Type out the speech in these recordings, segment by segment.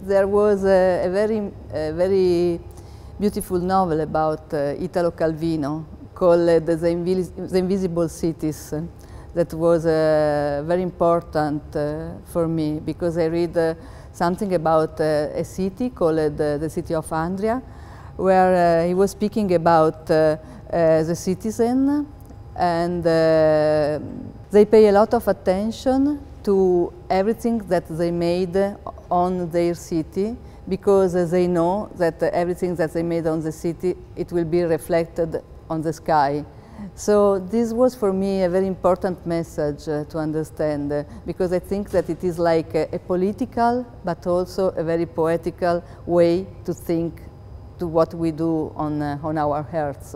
there was a very beautiful novel about Italo Calvino called The Invisible Cities. That was very important for me because I read something about a city called the city of Andria, where he was speaking about the citizen, and they pay a lot of attention to everything that they made on their city, because they know that everything that they made on the city, it will be reflected on the sky. So this was for me a very important message to understand, because I think that it is like a political but also a very poetical way to think to what we do on our hearts.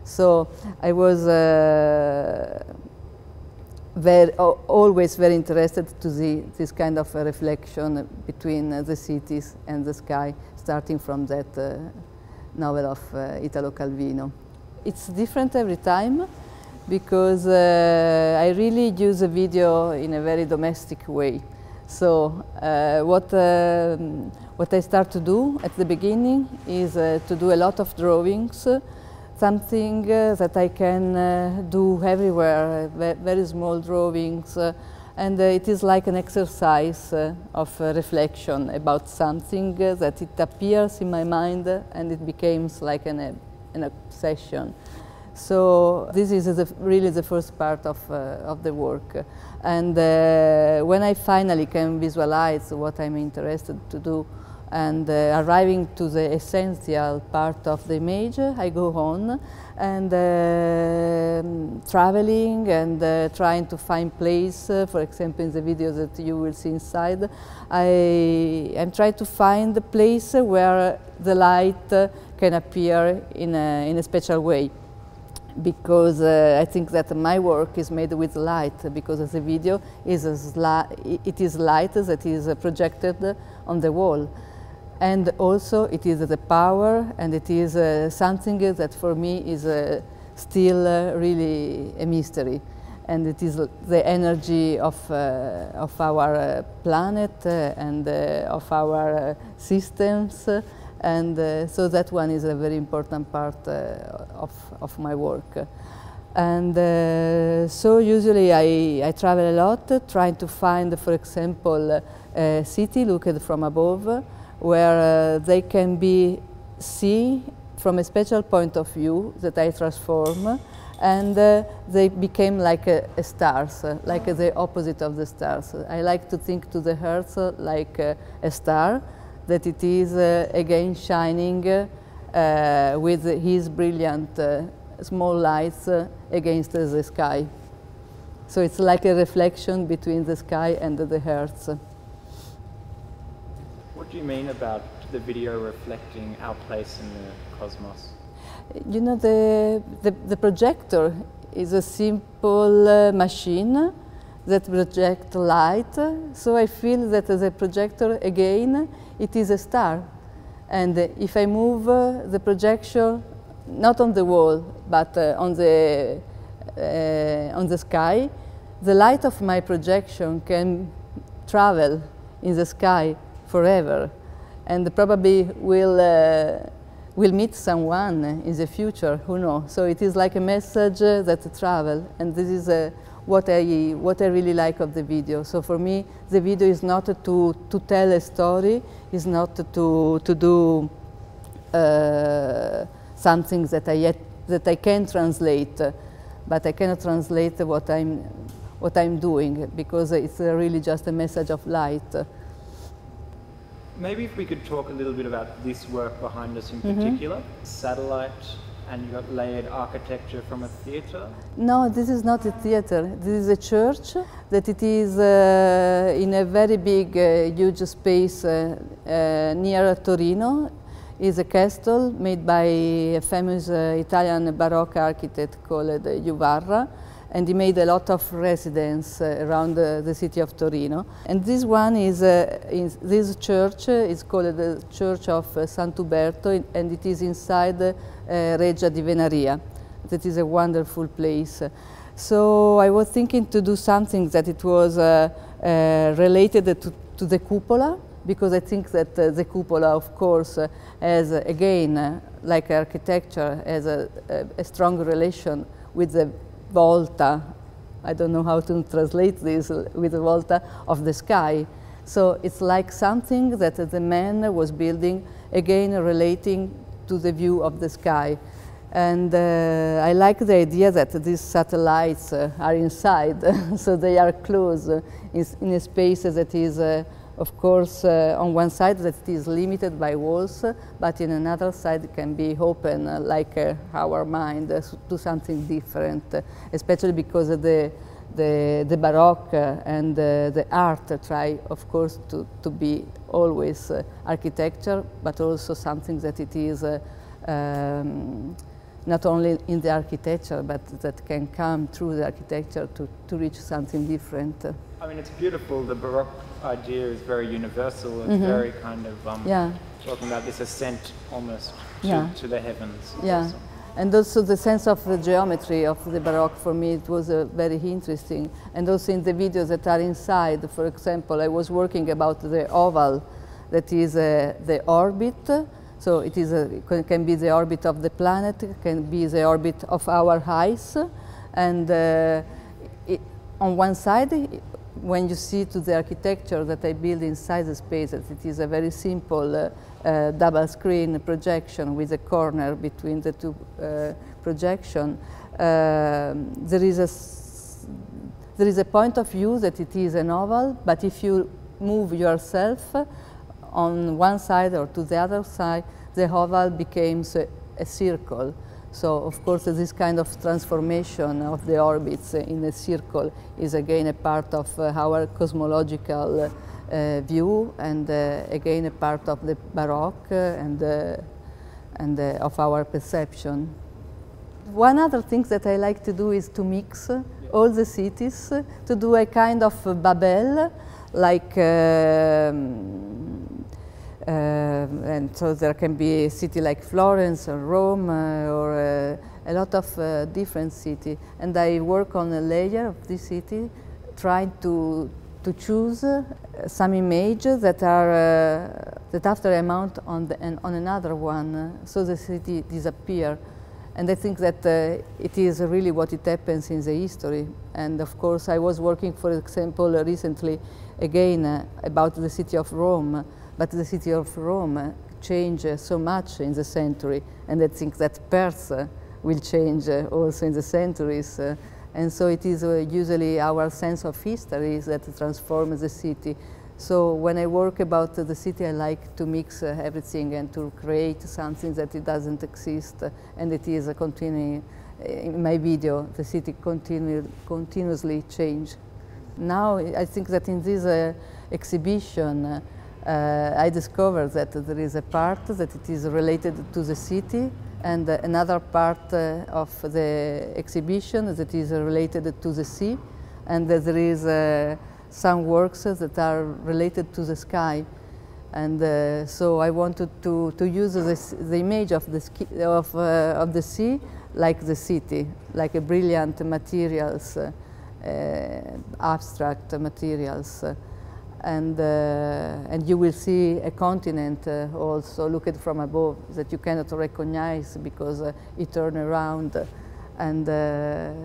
So I was always very interested to see this kind of a reflection between the cities and the sky, starting from that novel of Italo Calvino. It's different every time because I really use a video in a very domestic way. So what I start to do at the beginning is to do a lot of drawings, something that I can do everywhere, very small drawings, and it is like an exercise of reflection about something that it appears in my mind and it becomes like an obsession. So this is really the first part of the work. And when I finally can visualize what I'm interested to do and arriving to the essential part of the image, I go on and traveling and trying to find place. For example, in the video that you will see inside, I'm trying to find the place where the light can appear in a special way, because I think that my work is made with light, because the video is it is light that is projected on the wall, and also it is the power, and it is something that for me is still really a mystery, and it is the energy of our planet and of our systems. And so that one is a very important part of my work. And so usually I travel a lot, trying to find, for example, a city looked from above, where they can be seen from a special point of view that I transform, and they became like stars, like the opposite of the stars. I like to think to the Earth like a star, that it is again shining with his brilliant small lights against the sky. So it's like a reflection between the sky and the earth. What do you mean about the video reflecting our place in the cosmos? You know, the projector is a simple machine that projects light, so I feel that the projector, again, it is a star. And if I move the projection, not on the wall, but on the sky, the light of my projection can travel in the sky forever, and probably will meet someone in the future, who knows. So it is like a message that travels, and this is what I really like of the video. So for me, the video is not to tell a story, is not to do something that I can translate, but I cannot translate what I'm doing, because it's really just a message of light. Maybe if we could talk a little bit about this work behind us in particular, satellite, and you got layered architecture from a theatre? No, this is not a theatre. This is a church that it is in a very big, huge space near Torino. It's a castle made by a famous Italian Baroque architect called Juvarra, and he made a lot of residence around the city of Torino. And this one is, this church is called the Church of Sant'Uberto, and it is inside Regia di Venaria. That is a wonderful place. So I was thinking to do something that it was related to the cupola, because I think that the cupola, of course, has, again, like architecture, has a strong relation with the volta. I don't know how to translate this, with the volta of the sky. So it's like something that the man was building, again, relating to the view of the sky. And I like the idea that these satellites are inside, so they are close in a space that is, of course, on one side that is limited by walls, but in another side it can be open, like our mind, to something different, especially because the Baroque and the art try, of course, to be always architecture, but also something that it is not only in the architecture, but that can come through the architecture to reach something different. I mean, it's beautiful. The Baroque idea is very universal. It's very kind of talking about this ascent almost to the heavens. Yeah. Also. And also the sense of the geometry of the Baroque, for me, it was very interesting. And also in the videos that are inside, for example, I was working about the oval, that is the orbit. So it is can be the orbit of the planet, can be the orbit of our eyes. And on one side, when you see to the architecture that I build inside the space, that it is a very simple double screen projection with a corner between the two projection, there is a point of view that it is an oval, but if you move yourself on one side or to the other side, the oval becomes a circle. So, of course, this kind of transformation of the orbits in a circle is again a part of our cosmological view, and again a part of the Baroque and of our perception. One other thing that I like to do is to mix all the cities, to do a kind of Babel, like and so there can be a city like Florence or Rome or a lot of different cities. And I work on a layer of this city, trying to choose some images that are that after a mount on another one, so the city disappear. And I think that it is really what it happens in the history. And of course, I was working, for example, recently again about the city of Rome. But the city of Rome changed so much in the century, and I think that Perth will change also in the centuries. And so it is usually our sense of history that transforms the city. So when I work about the city, I like to mix everything and to create something that it doesn't exist, and it is continuing. In my video, the city continuously change. Now I think that in this exhibition, I discovered that there is a part that it is related to the city, and another part of the exhibition that is related to the sea, and there is some works that are related to the sky. And so I wanted to use the image of the sea like the city, like a brilliant materials, abstract materials. And you will see a continent also looked from above that you cannot recognize because it turns around. And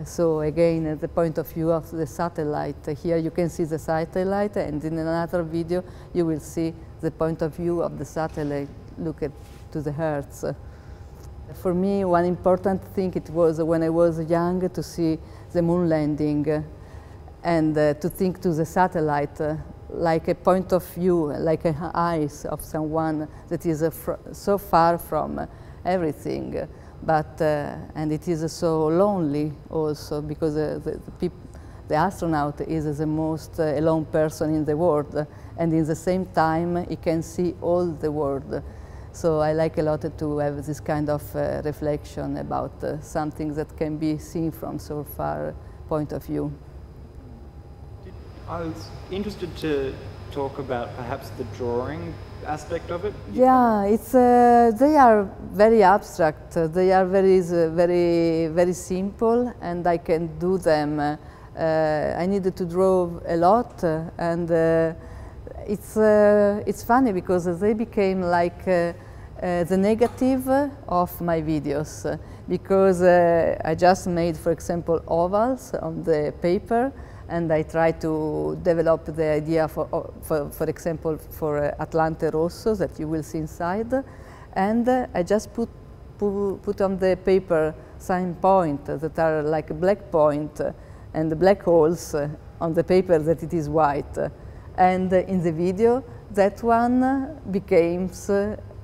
so again, the point of view of the satellite. Here you can see the satellite, and in another video you will see the point of view of the satellite looked to the Earth. For me, one important thing it was when I was young to see the moon landing and to think to the satellite like a point of view, like eyes of someone that is so far from everything, but and it is so lonely also because the astronaut is the most alone person in the world, and in the same time he can see all the world. So I like a lot to have this kind of reflection about something that can be seen from so far point of view. I was interested to talk about perhaps the drawing aspect of it. Yeah, it's they are very abstract. They are very simple, and I can do them. I needed to draw a lot, and it's funny because they became like the negative of my videos, because I just made, for example, ovals on the paper, and I try to develop the idea for example, for Atlante Rosso that you will see inside, and I just put on the paper sign point that are like a black point and the black holes on the paper that it is white. And in the video, that one becomes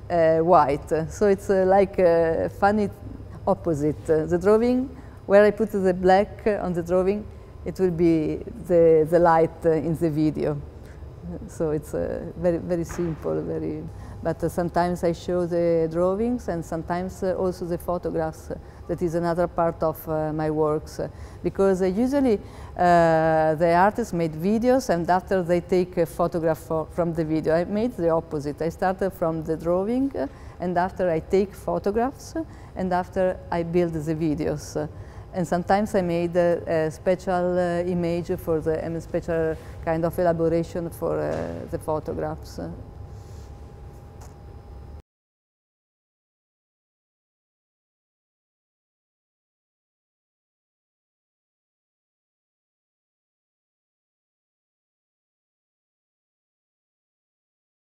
white. So it's like a funny opposite. The drawing, where I put the black on the drawing, it will be the light in the video. So it's very, very simple, but sometimes I show the drawings, and sometimes also the photographs. That is another part of my works, because usually the artists made videos, and after they take a photograph from the video. I made the opposite. I started from the drawing, and after I take photographs, and after I build the videos. And sometimes I made a special image for a special kind of elaboration for the photographs.